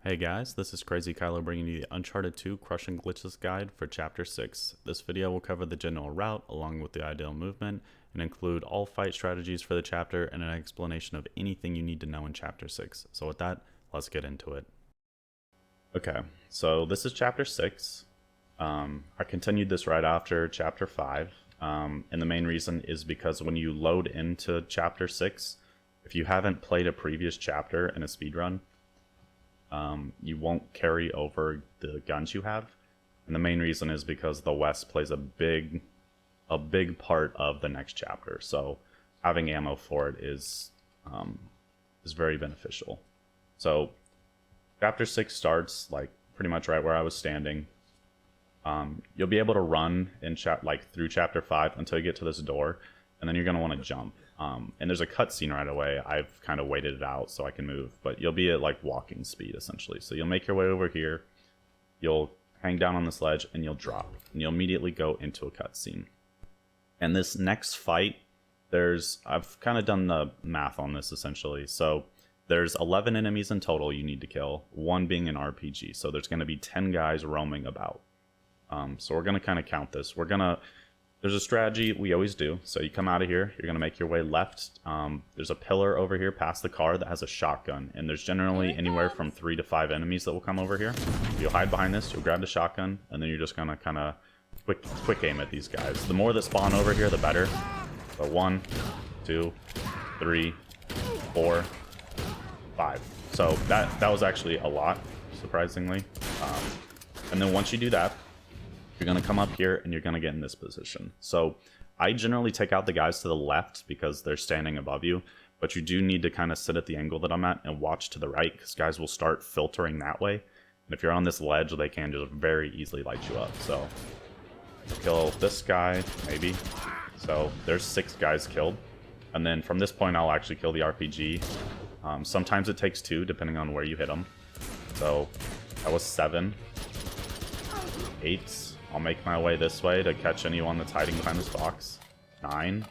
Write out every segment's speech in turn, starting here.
Hey guys, this is Crazy Kylo bringing you the Uncharted 2 Crushing Glitchless guide for Chapter 6. This video will cover the general route along with the ideal movement and include all fight strategies for the chapter and an explanation of anything you need to know in Chapter 6. So with that, let's get into it. Okay, so this is Chapter 6. I continued this right after Chapter 5, and the main reason is because when you load into Chapter 6, if you haven't played a previous chapter in a speedrun, you won't carry over the guns you have, and the main reason is because the West plays a big part of the next chapter. So having ammo for it is very beneficial. So chapter 6 starts like pretty much right where I was standing. You'll be able to run in through chapter 5 until you get to this door, and then you're gonna want to jump. And there's a cutscene right away. I've kind of waited it out so I can move, but you'll be at like walking speed essentially. So you'll make your way over here, you'll hang down on this ledge, and you'll drop, and you'll immediately go into a cutscene. And this next fight, I've kind of done the math on this essentially. So there's 11 enemies in total you need to kill, one being an RPG. So there's going to be 10 guys roaming about. So we're going to kind of count this. There's a strategy we always do. So you come out of here, you're going to make your way left. There's a pillar over here past the car that has a shotgun. And there's generally anywhere from 3 to 5 enemies that will come over here. You'll hide behind this, you'll grab the shotgun, and then you're just going to kind of quick aim at these guys. The more that spawn over here, the better. So 1, 2, 3, 4, 5. So that was actually a lot, surprisingly. And then once you do that, you're going to come up here and you're going to get in this position. So I generally take out the guys to the left because they're standing above you, but you do need to kind of sit at the angle that I'm at and watch to the right because guys will start filtering that way. And if you're on this ledge, they can just very easily light you up. So kill this guy, maybe. So there's 6 guys killed. And then from this point, I'll actually kill the RPG. Sometimes it takes 2, depending on where you hit them. So that was 7. 8. I'll make my way this way to catch anyone that's hiding behind this box. 9.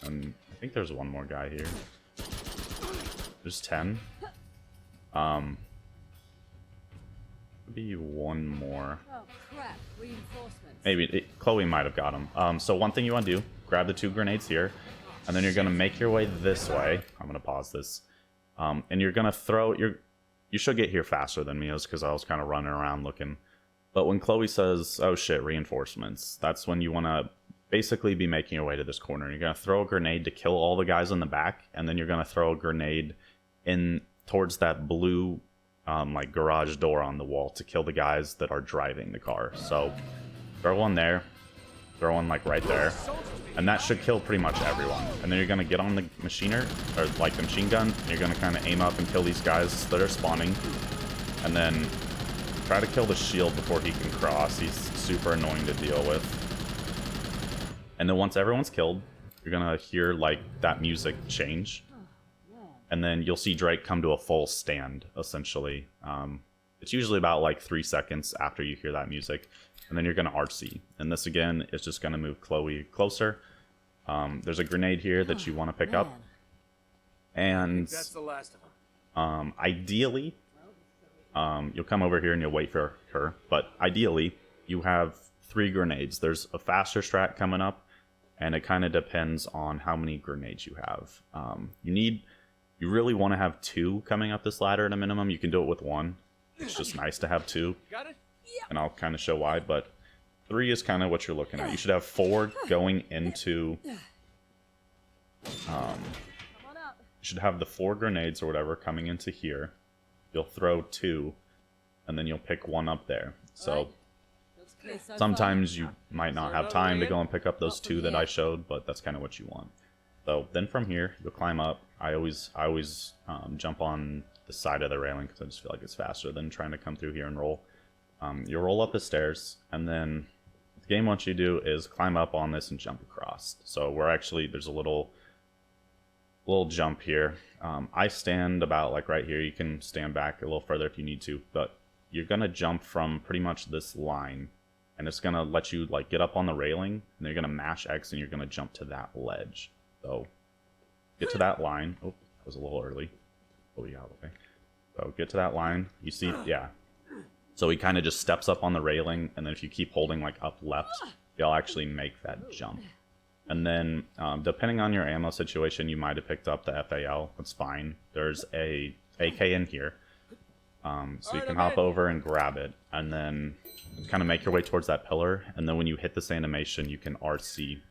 And I think there's one more guy here. There's 10. Maybe one more. Oh crap, reinforcements. Maybe Chloe might have got him. So one thing you want to do, grab the 2 grenades here, and then you're going to make your way this way. I'm going to pause this. And you're going to throw you should get here faster than me, because I was kind of running around looking. But when Chloe says, oh shit, reinforcements, that's when you want to basically be making your way to this corner. You're going to throw a grenade to kill all the guys in the back, and then you're going to throw a grenade in towards that blue like garage door on the wall to kill the guys that are driving the car. So throw one there, throw one like right there, and that should kill pretty much everyone. And then you're going to get on the machiner, or like the machine gun, and you're going to kind of aim up and kill these guys that are spawning, and then try to kill the shield before he can cross. He's super annoying to deal with. And then once everyone's killed, you're gonna hear like that music change, and then you'll see Drake come to a full stand essentially. It's usually about like 3 seconds after you hear that music, and then you're gonna RC, and this again is just gonna move Chloe closer. There's a grenade here that you want to pick up, and that's the last of them. Ideally you'll come over here and you'll wait for her, but ideally you have 3 grenades. There's a faster strat coming up, and it kind of depends on how many grenades you have. You really want to have 2 coming up this ladder at a minimum. You can do it with 1. It's just nice to have 2. Got it? And I'll kind of show why, but 3 is kind of what you're looking at. You should have 4 going into you should have the 4 grenades or whatever coming into here. You'll throw 2, and then you'll pick 1 up there. So sometimes you might not have time to go and pick up those 2 that I showed, but that's kind of what you want. So then from here, you'll climb up. I always jump on the side of the railing because I just feel like it's faster than trying to come through here and roll. You'll roll up the stairs, and then what the game wants you to do is climb up on this and jump across. So there's a little jump here. I stand about like right here. You can stand back a little further if you need to, but you're gonna jump from pretty much this line, and it's gonna let you like get up on the railing, and then you're gonna mash X and you're gonna jump to that ledge. So get to that line. Oh, that was a little early. Oh yeah, okay. So get to that line. You see, yeah. So he kind of just steps up on the railing, and then if you keep holding like up left, you'll actually make that jump. And then depending on your ammo situation, you might have picked up the FAL. That's fine. There's a AK in here. So you can hop over and grab it, and then kind of make your way towards that pillar, and then when you hit this animation, you can RC.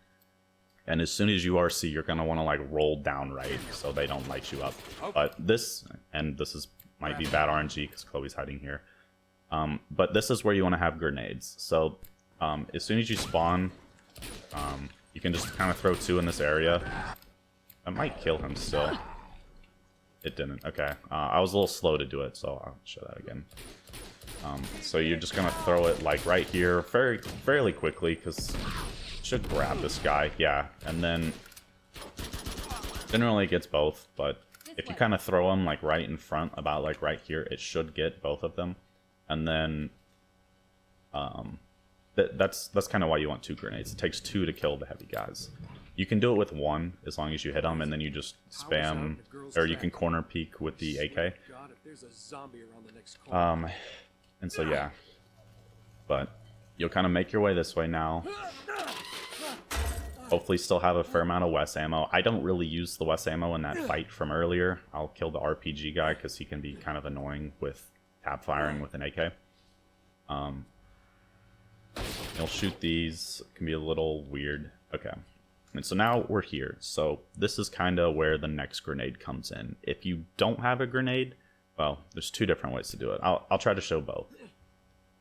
And as soon as you RC, you're going to want to like roll down right so they don't light you up. But this, and this is might be bad RNG because Chloe's hiding here. But this is where you want to have grenades. So as soon as you spawn, you can just kind of throw 2 in this area. That might kill him still. It didn't. Okay. I was a little slow to do it, so I'll show that again. So you're just going to throw it like right here fairly quickly because it should grab this guy. Yeah. And then generally it gets both, but if you kind of throw them like right in front, about like right here, it should get both of them. And then that's kind of why you want 2 grenades. It takes 2 to kill the heavy guys. You can do it with 1 as long as you hit them, and then you just spam, or you can corner peek with the AK. And so yeah, but you'll kind of make your way this way now. Hopefully still have a fair amount of Wes ammo. I don't really use the Wes ammo in that fight from earlier. I'll kill the RPG guy because he can be kind of annoying with tap firing with an AK. You'll shoot these. It can be a little weird. Okay. And so now we're here. So this is kind of where the next grenade comes in. If you don't have a grenade, well, there's 2 different ways to do it. I'll try to show both.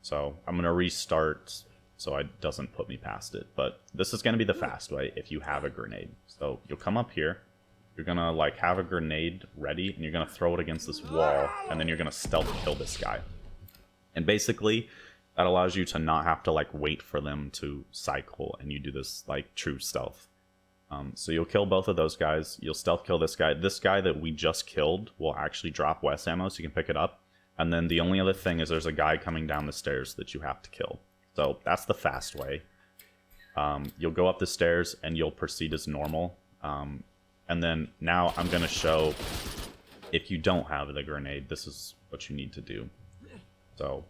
So I'm going to restart so it doesn't put me past it. But this is going to be the fast way if you have a grenade. So you'll come up here. You're going to like have a grenade ready, and you're going to throw it against this wall, and then you're going to stealth kill this guy. And basically, that allows you to not have to like wait for them to cycle, and you do this like true stealth. So you'll kill both of those guys. You'll stealth kill this guy. This guy that we just killed will actually drop Wes ammo, so you can pick it up. And then the only other thing is there's a guy coming down the stairs that you have to kill. So that's the fast way. You'll go up the stairs and you'll proceed as normal. And then now I'm going to show, if you don't have the grenade, this is what you need to do. So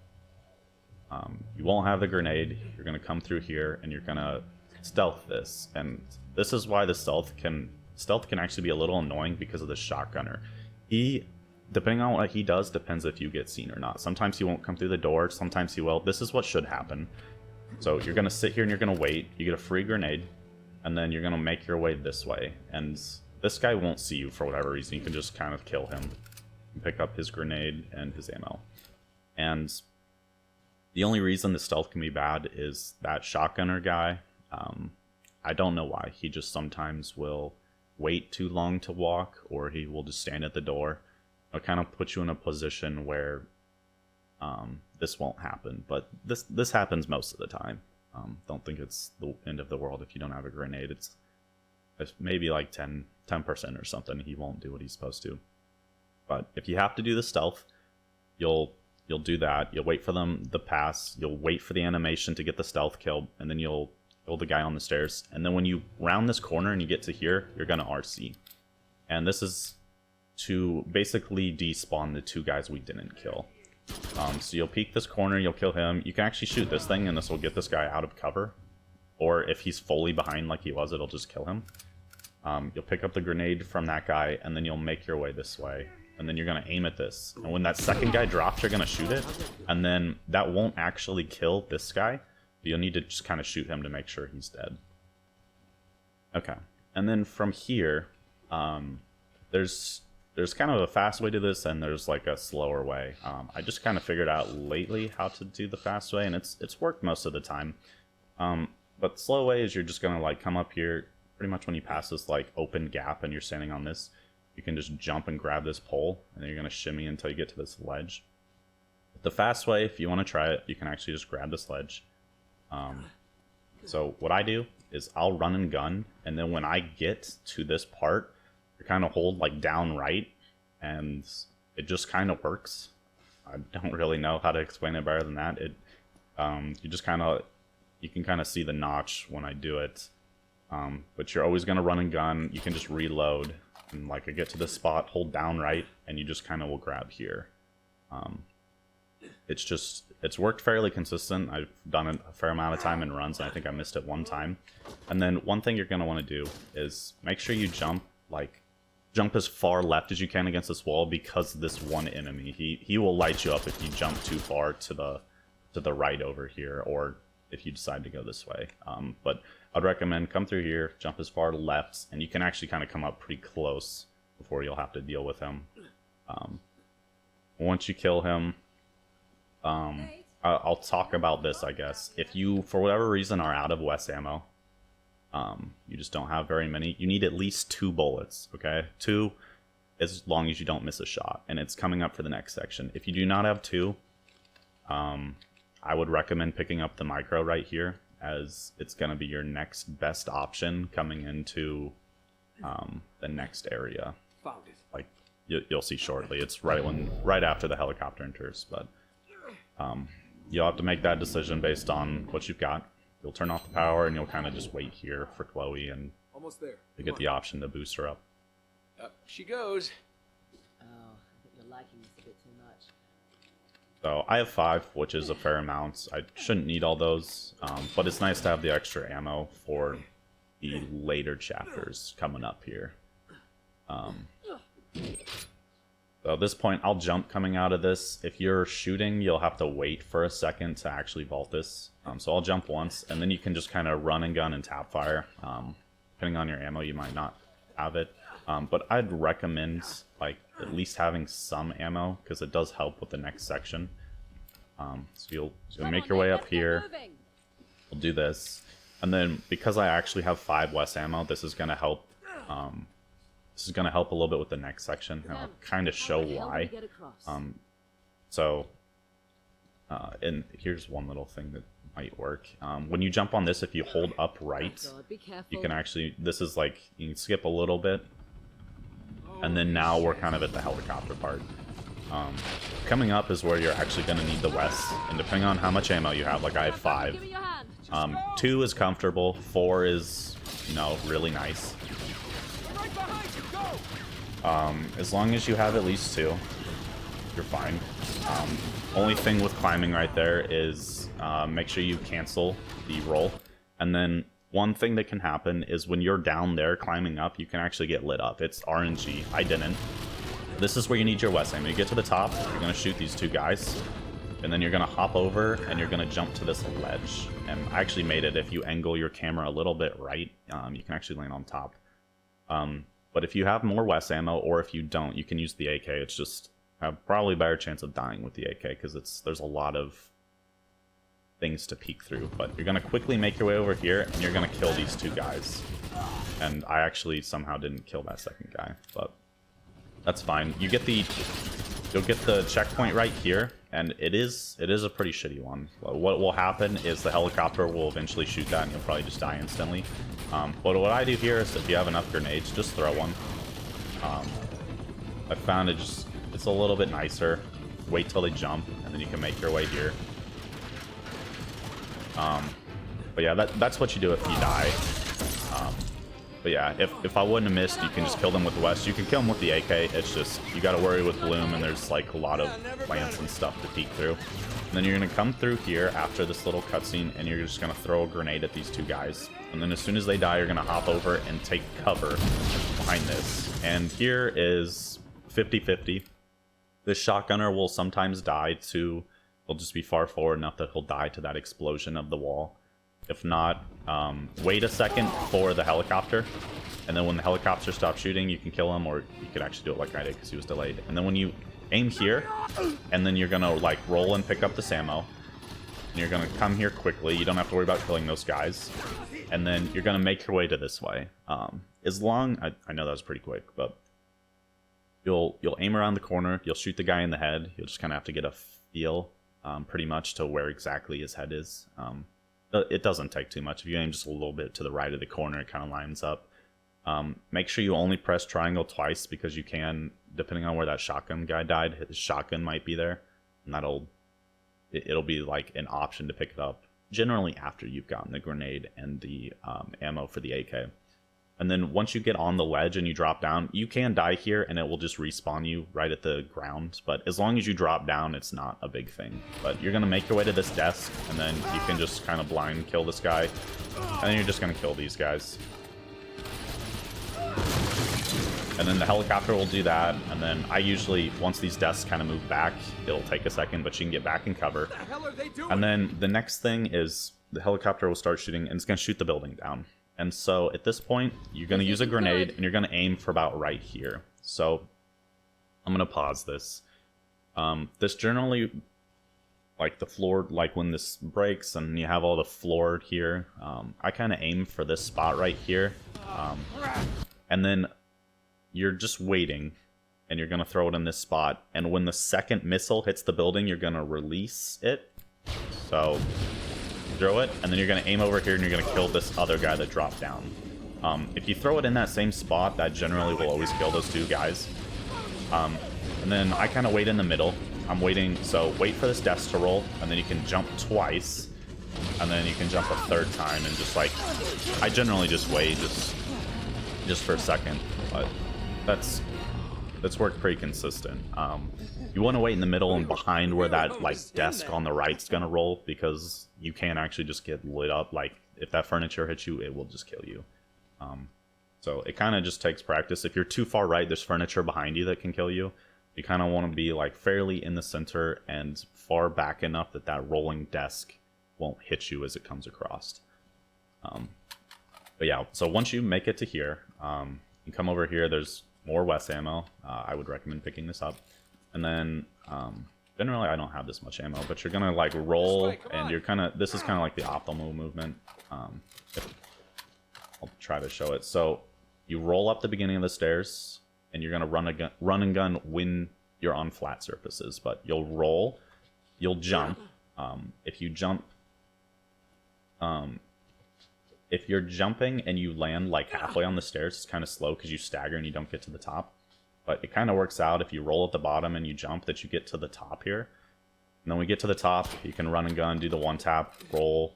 you won't have the grenade. You're going to come through here and you're going to stealth this. And this is why the stealth can actually be a little annoying because of the shotgunner. Depending on what he does, depends if you get seen or not. Sometimes he won't come through the door, sometimes he will. This is what should happen. So you're going to sit here and you're going to wait. You get a free grenade, and then you're going to make your way this way. And this guy won't see you for whatever reason. You can just kind of kill him and pick up his grenade and his ammo. And the only reason the stealth can be bad is that shotgunner guy. I don't know why. He just sometimes will wait too long to walk, or he will just stand at the door. It'll kind of put you in a position where this won't happen. But this happens most of the time. Don't think it's the end of the world if you don't have a grenade. It's maybe like 10% or something. He won't do what he's supposed to. But if you have to do the stealth, you'll do that. You'll wait for them to pass. You'll wait for the animation to get the stealth kill, and then you'll kill the guy on the stairs. And then when you round this corner and you get to here, you're going to RC. And this is to basically despawn the 2 guys we didn't kill. So you'll peek this corner, you'll kill him. You can actually shoot this thing, and this will get this guy out of cover. Or if he's fully behind like he was, it'll just kill him. You'll pick up the grenade from that guy, and then you'll make your way this way. And then you're going to aim at this. And when that second guy drops, you're going to shoot it. And then that won't actually kill this guy. You'll need to just kind of shoot him to make sure he's dead. Okay. And then from here, there's kind of a fast way to this, and there's like a slower way. I just kind of figured out lately how to do the fast way, and it's worked most of the time. But the slow way is you're just going to like come up here. Pretty much when you pass this like open gap and you're standing on this, you can just jump and grab this pole, and then you're going to shimmy until you get to this ledge. The fast way, if you want to try it, you can actually just grab this ledge. So what I do is I'll run and gun, and then when I get to this part, you kind of hold like down right, and it just kind of works. I don't really know how to explain it better than that. You can kind of see the notch when I do it. But you're always going to run and gun. You can just reload, and like I get to this spot, hold down right, and you just kind of will grab here. It's worked fairly consistent. I've done it a fair amount of time in runs, and I think I missed it one time. And then one thing you're going to want to do is make sure you jump as far left as you can against this wall, because this one enemy, he will light you up if you jump too far to the right over here, or if you decide to go this way. But I'd recommend come through here, jump as far left, and you can actually kind of come up pretty close before you'll have to deal with him. Once you kill him, I'll talk about this, I guess. If you, for whatever reason, are out of West ammo, you just don't have very many, you need at least 2 bullets, okay? 2, as long as you don't miss a shot, and it's coming up for the next section. If you do not have 2, I would recommend picking up the micro right here, as it's going to be your next best option coming into the next area. Found it. Like you'll see shortly. It's right after the helicopter enters, but you'll have to make that decision based on what you've got. You'll turn off the power, and you'll kind of just wait here for Chloe, and Almost there. you get the option to boost her up. Up she goes. Oh, I think you're liking this a bit too much. So I have 5, which is a fair amount. I shouldn't need all those, but it's nice to have the extra ammo for the later chapters coming up here. So at this point, I'll jump coming out of this. If you're shooting, you'll have to wait for a second to actually vault this. So I'll jump once, and then you can just kind of run and gun and tap fire. Depending on your ammo, you might not have it. But I'd recommend at least having some ammo, because it does help with the next section. So you'll make your way up here. We'll do this. And then because I actually have 5 West ammo, this is going to help. This is going to help a little bit with the next section, and I'll kind of show why. And here's one little thing that might work. When you jump on this, if you hold up right, you can actually, this is like, you can skip a little bit, and then now we're kind of at the helicopter part. Coming up is where you're actually going to need the West, and depending on how much ammo you have, like I have 5. 2 is comfortable, 4 is, really nice. As long as you have at least 2, you're fine. Only thing with climbing right there is make sure you cancel the roll. And then one thing that can happen is when you're down there climbing up, you can actually get lit up. It's RNG. I didn't. This is where you need your West aim. You get to the top, you're going to shoot these 2 guys, and then you're going to hop over and you're going to jump to this ledge. And I actually made it. If you angle your camera a little bit right, you can actually land on top. But if you have more West ammo, or if you don't, you can use the AK. It's just probably a better chance of dying with the AK, because there's a lot of things to peek through. But you're going to quickly make your way over here, and you're going to kill these 2 guys. And I actually somehow didn't kill that second guy, but that's fine. You'll get the checkpoint right here, and it is a pretty shitty one. What will happen is the helicopter will eventually shoot that, and you'll probably just die instantly. But what I do here is, if you have enough grenades, just throw one. I found it's a little bit nicer. Wait till they jump, and then you can make your way here. But yeah, that's what you do if you die. But yeah, if I wouldn't have missed, you can just kill them with the West. You can kill them with the AK. It's just, you got to worry with Bloom, and there's like a lot of plants and stuff to peek through. And then you're going to come through here after this little cutscene, and you're just going to throw a grenade at these 2 guys. And then as soon as they die, you're going to hop over and take cover behind this. And here is 50-50. This shotgunner will sometimes die to, he'll just be far forward enough that he'll die to that explosion of the wall. If not, wait a second for the helicopter, and then when the helicopter stops shooting, you can kill him, or you could actually do it like I did because he was delayed. And then when you aim here, and then you're gonna like roll and pick up this ammo, and you're gonna come here quickly. You don't have to worry about killing those guys, and then you're gonna make your way to this way. As long, I know that was pretty quick, but you'll aim around the corner. You'll shoot the guy in the head. You'll just kind of have to get a feel, pretty much, to where exactly his head is. It doesn't take too much. If you aim just a little bit to the right of the corner, it kind of lines up. Make sure you only press triangle twice, because you can, depending on where that shotgun guy died, his shotgun might be there, and it'll be like an option to pick it up, generally after you've gotten the grenade and the ammo for the AK. And then once you get on the ledge and you drop down, you can die here and it will just respawn you right at the ground. But as long as you drop down, it's not a big thing. But you're going to make your way to this desk, and then you can just kind of blind kill this guy. And then you're just going to kill these guys. And then the helicopter will do that. And then I usually, once these desks kind of move back, it'll take a second, but you can get back in cover. What the hell are they doing? And then the next thing is the helicopter will start shooting, and it's going to shoot the building down. And so at this point, you're going to use a grenade, and you're going to aim for about right here. So I'm going to pause this. This generally, like the floor, like when this breaks and you have all the floor here, I kind of aim for this spot right here. And then you're just waiting, and you're going to throw it in this spot. And when the second missile hits the building, you're going to release it. So throw it, and then you're going to aim over here, and you're going to kill this other guy that dropped down. If you throw it in that same spot, that generally will always kill those two guys. And then I kind of wait in the middle. I'm waiting, so wait for this desk to roll, and then you can jump twice, and then you can jump a third time, and just like, I generally just wait just for a second, but that's worked pretty consistent. You want to wait in the middle and behind where that like desk on the right's gonna roll, because you can actually just get lit up. Like if that furniture hits you, it will just kill you. So it kind of just takes practice. If you're too far right, there's furniture behind you that can kill you. You kind of want to be like fairly in the center and far back enough that that rolling desk won't hit you as it comes across. But yeah, so once you make it to here, you come over here, there's more West ammo. I would recommend picking this up. And then, generally I don't have this much ammo, but you're gonna like roll, and you're kind of, this is kind of like the optimal movement. I'll try to show it. So you roll up the beginning of the stairs, and you're gonna run and gun when you're on flat surfaces. But you'll roll, you'll jump. If you jump, if you're jumping and you land like halfway on the stairs, it's kind of slow because you stagger and you don't get to the top. But it kind of works out if you roll at the bottom and you jump, that you get to the top here. And then when we get to the top, you can run and gun, do the one tap, roll,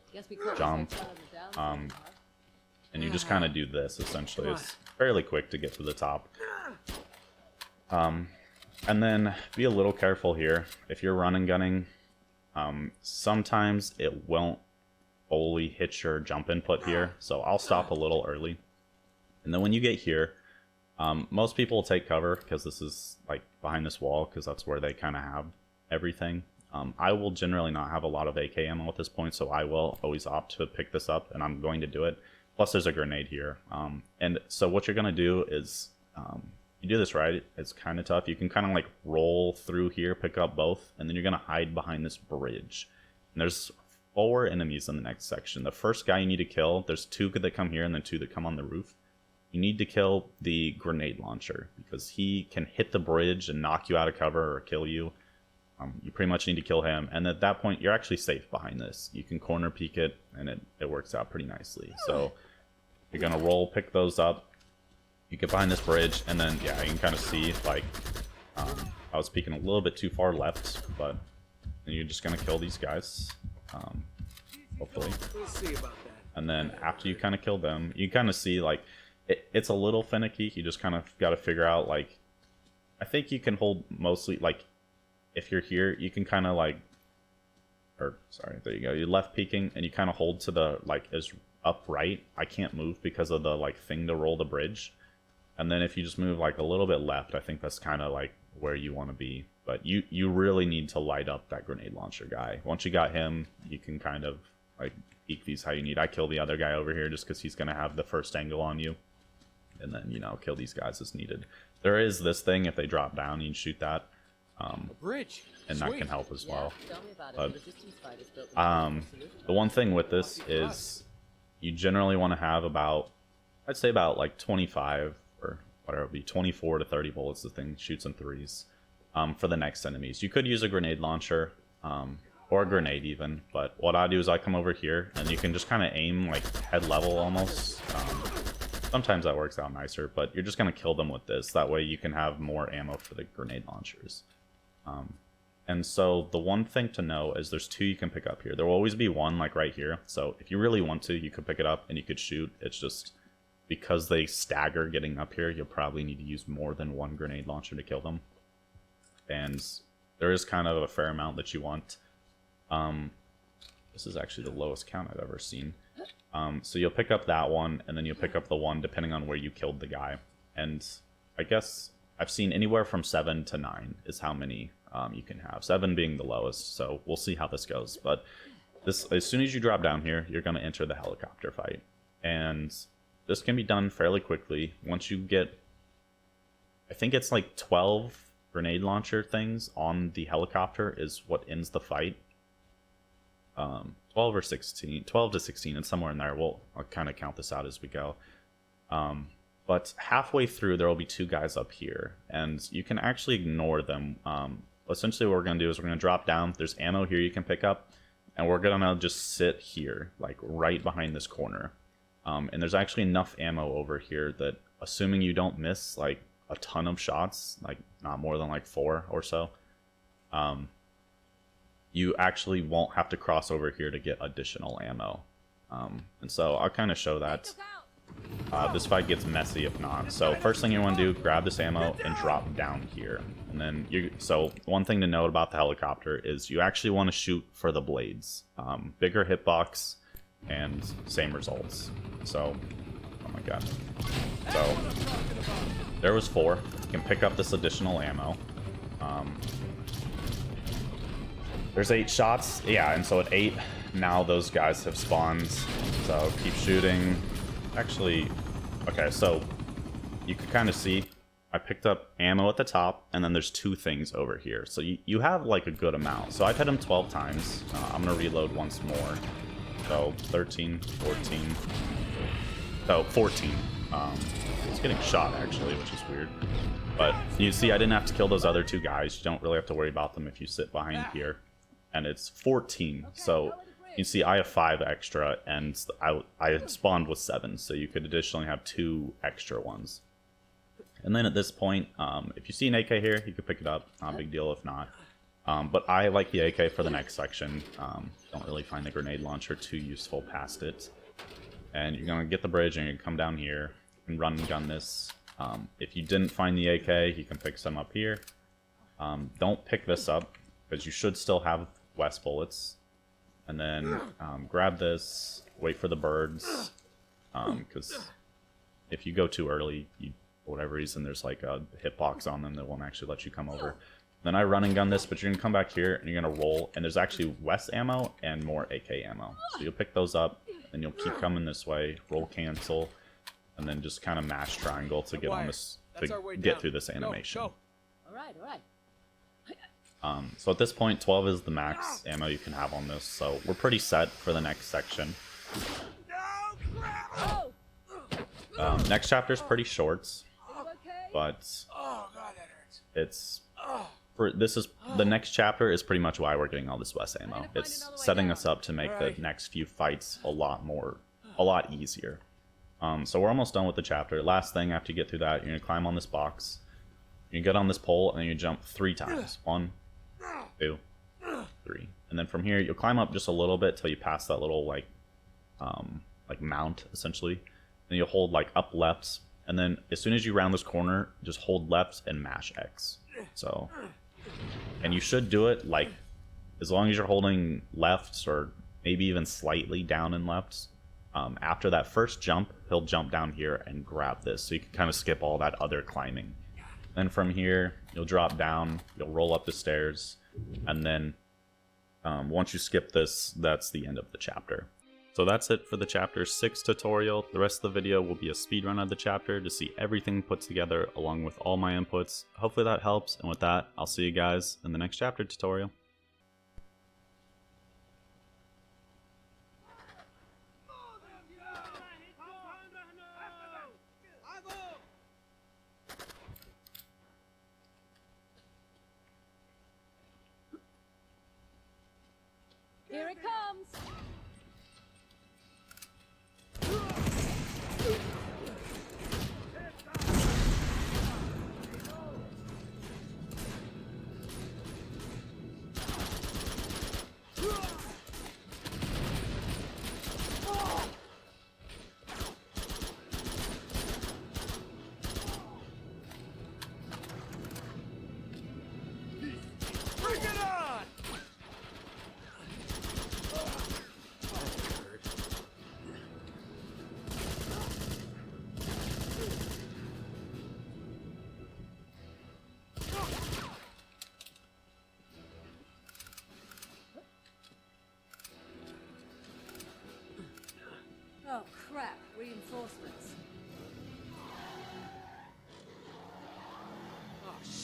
jump, and you just kind of do this essentially. It's fairly quick to get to the top. And then be a little careful here. If you're run and gunning, sometimes it won't fully hit your jump input here. So I'll stop a little early. And then when you get here, most people will take cover because this is like behind this wall, because that's where they kind of have everything. I will generally not have a lot of AK ammo at this point, so I will always opt to pick this up, and I'm going to do it. Plus there's a grenade here. And so what you're going to do is, you do this right, it's kind of tough. You can kind of like roll through here, pick up both, and then you're going to hide behind this bridge. And there's 4 enemies in the next section. The first guy you need to kill, there's 2 that come here and then 2 that come on the roof. You need to kill the grenade launcher, because he can hit the bridge and knock you out of cover or kill you. You pretty much need to kill him, and at that point you're actually safe behind this. You can corner peek it, and it works out pretty nicely. So you're gonna roll, pick those up, you get behind this bridge, and then yeah, you can kind of see like I was peeking a little bit too far left, but then you're just gonna kill these guys, hopefully. We'll see about that. And then after you kind of kill them, you kind of see like it's a little finicky. You just kind of got to figure out, like, I think you can hold mostly, like, if you're here, you can kind of like, or sorry, there you go. You're left peeking and you kind of hold to the, like, as upright. I can't move because of the, like, thing to roll the bridge. And then if you just move, like, a little bit left, I think that's kind of, like, where you want to be. But you really need to light up that grenade launcher guy. Once you got him, you can kind of, like, peek these how you need. I kill the other guy over here just because he's going to have the first angle on you. And then, you know, kill these guys as needed. There is this thing, if they drop down, you can shoot that. A bridge. And that can help as well. Tell me about But, it. Resistance fighters built the one thing with this is you generally want to have about, I'd say about like 25 or whatever it would be, 24 to 30 bullets. The thing shoots in threes for the next enemies. You could use a grenade launcher or a grenade even, but what I do is I come over here and you can just kind of aim like head level almost. Sometimes that works out nicer, but you're just going to kill them with this. That way you can have more ammo for the grenade launchers. And so the one thing to know is there's 2 you can pick up here. There will always be one like right here. So if you really want to, you could pick it up and you could shoot. It's just because they stagger getting up here, you'll probably need to use more than one grenade launcher to kill them. And there is kind of a fair amount that you want. This is actually the lowest count I've ever seen. So you'll pick up that one, and then you'll pick up the one depending on where you killed the guy. And I guess I've seen anywhere from 7 to 9 is how many you can have. 7 being the lowest, so we'll see how this goes. But this, as soon as you drop down here, you're going to enter the helicopter fight. And this can be done fairly quickly. Once you get, I think it's like 12 grenade launcher things on the helicopter is what ends the fight. 12 or 16, 12 to 16, and somewhere in there. I'll kind of count this out as we go. But halfway through, there will be 2 guys up here, and you can actually ignore them. Essentially, what we're going to do is we're going to drop down. There's ammo here you can pick up, and we're going to just sit here, like right behind this corner. And there's actually enough ammo over here that, assuming you don't miss like a ton of shots, like not more than like 4 or so, you actually won't have to cross over here to get additional ammo. And so I'll kind of show that. This fight gets messy if not. So first thing you want to do, grab this ammo and drop down here. And then so one thing to note about the helicopter is you actually want to shoot for the blades. Bigger hitbox and same results. So, oh my god. So, there was 4. You can pick up this additional ammo. There's 8 shots. Yeah, and so at 8, now those guys have spawned. So keep shooting. Actually, okay, so you can kind of see I picked up ammo at the top, and then there's 2 things over here. So you have like a good amount. So I've hit him 12 times. I'm going to reload once more. So 13, 14. Oh, 14. It's getting shot actually, which is weird. But you see, I didn't have to kill those other 2 guys. You don't really have to worry about them if you sit behind here. And it's 14. So you see, I have 5 extra, and I spawned with 7. So you could additionally have 2 extra ones. And then at this point, if you see an AK here, you can pick it up. Not a big deal if not. But I like the AK for the next section. Don't really find the grenade launcher too useful past it. And you're going to get the bridge, and you can come down here and run and gun this. If you didn't find the AK, you can pick some up here. Don't pick this up, because you should still have West bullets. And then grab this, wait for the birds, because if you go too early, for whatever reason, there's like a hitbox on them that won't actually let you come over. Then I run and gun this, but you're going to come back here, and you're going to roll, and there's actually West ammo and more AK ammo. So you'll pick those up, and you'll keep coming this way, roll cancel, and then just kind of mash triangle to get on this, to get through this animation. All right, all right. So at this point, 12 is the max ammo you can have on this, so we're pretty set for the next section. Next chapter is pretty short, but it's the next chapter is pretty much why we're getting all this West ammo. It's setting us up to make the next few fights a lot easier. So we're almost done with the chapter. Last thing, after you get through that, you're gonna climb on this box. You get on this pole, and then you jump 3 times. 1, 2, 3. And then from here, you'll climb up just a little bit till you pass that little like mount essentially. Then you'll hold like up left, and then as soon as you round this corner, just hold left and mash X. So, and you should do it like as long as you're holding left or maybe even slightly down and left. After that first jump, he'll jump down here and grab this, so you can kind of skip all that other climbing. Then from here, you'll drop down, you'll roll up the stairs, and then once you skip this, that's the end of the chapter. So that's it for the chapter 6 tutorial. The rest of the video will be a speedrun of the chapter to see everything put together along with all my inputs. Hopefully that helps, and with that, I'll see you guys in the next chapter tutorial. Here it comes.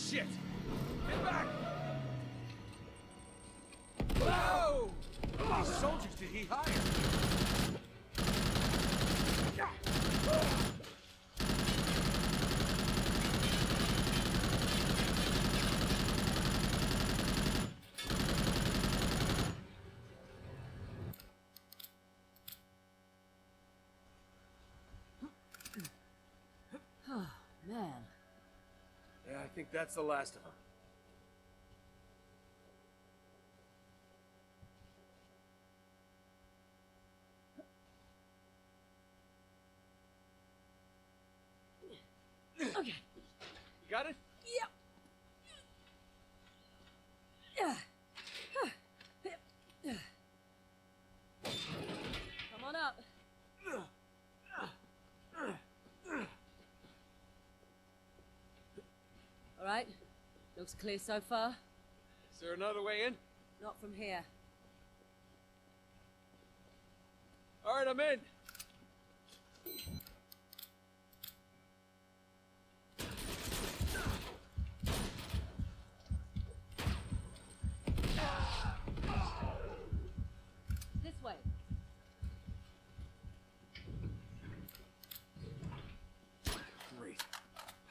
shit! Get back! Whoa! How many soldiers did he hire? Oh, man. Yeah, I think that's the last of them. Okay. Got it? Yep. Yeah. Come on up. All right. Looks clear so far. Is there another way in? Not from here. All right, I'm in. This way. Great.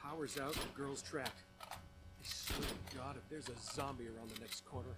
Power's out, the girl's trapped. I swear to God, if there's a zombie around the next corner.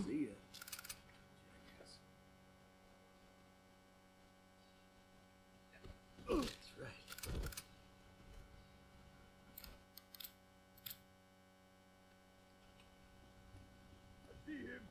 See ya. Jackass. That's right. I see him.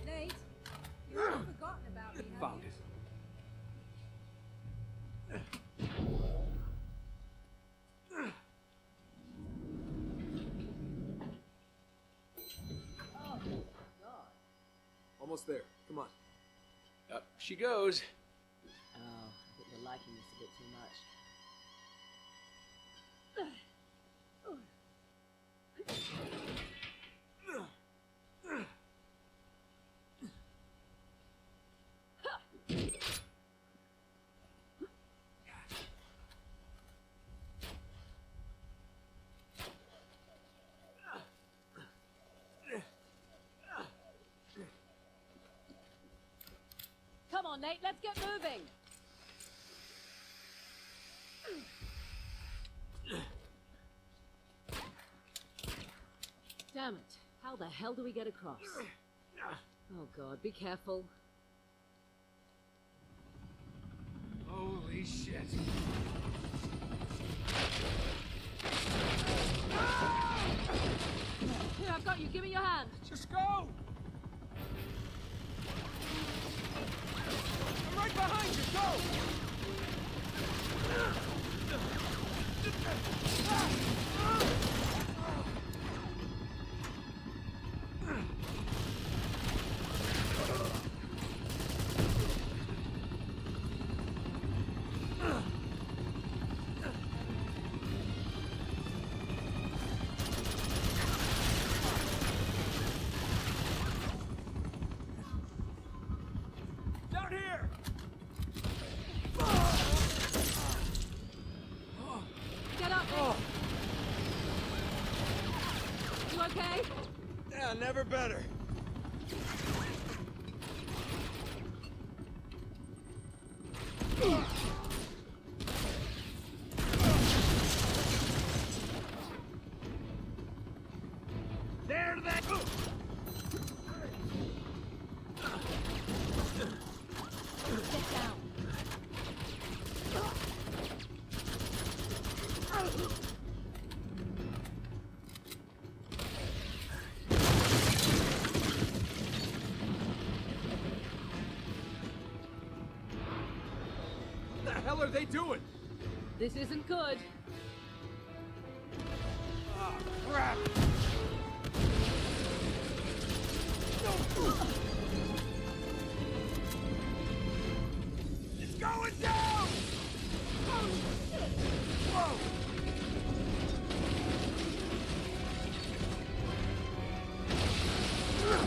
Nate, you haven't forgotten about me, have Found you? it. Oh, God. Almost there. Come on. Up she goes. Oh, I think you're liking this a bit too much. Come on, Nate, let's get moving. Damn it. How the hell do we get across? Oh, God, be careful. Holy shit. Here, I've got you. Give me your hand. Just go! I'm right behind you, go! Down here! Get up, Nate. You okay? Yeah, never better. Get down. What the hell are they doing? This isn't good. Ah, crap! It's going down! Whoa!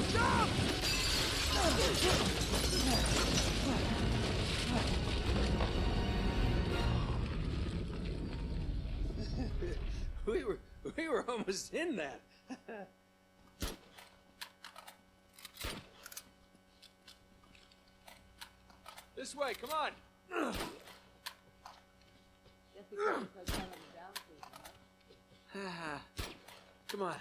Stop! we were almost in that. This way, come on. Guess we can't go down on the down, please, huh? Come on.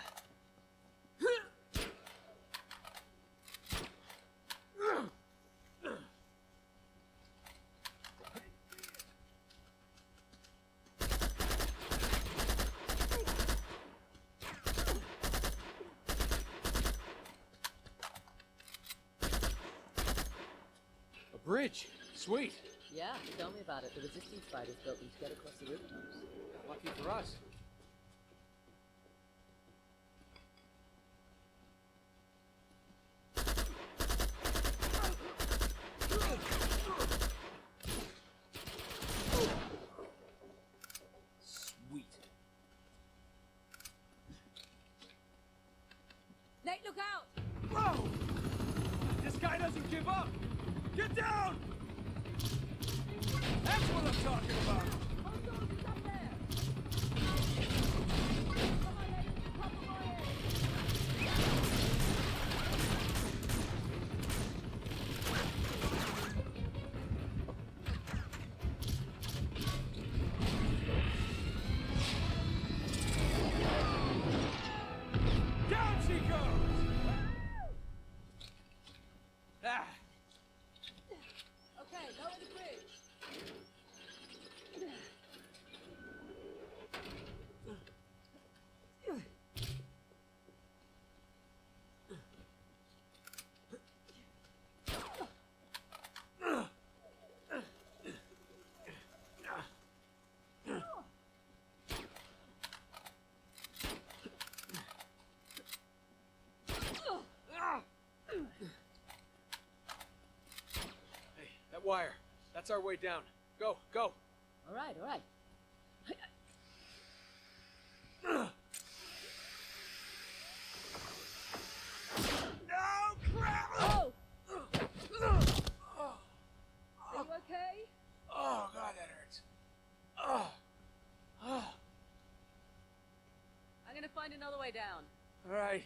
A bridge. Sweet. Yeah, tell me about it. The resistance fighters built them to get across the rooftops. Lucky for us. Sweet. Nate, look out! Whoa! This guy doesn't give up! Get down! That's what I'm talking about! Hostiles is up there! Come on, Nate, cover my head! Down she goes! Ah! Okay, lower the bridge. Hey, that wire. That's our way down. Go, go. All right, all right. No, crap! Oh! Are you okay? Oh, God, that hurts. Oh. Oh. I'm gonna find another way down. All right.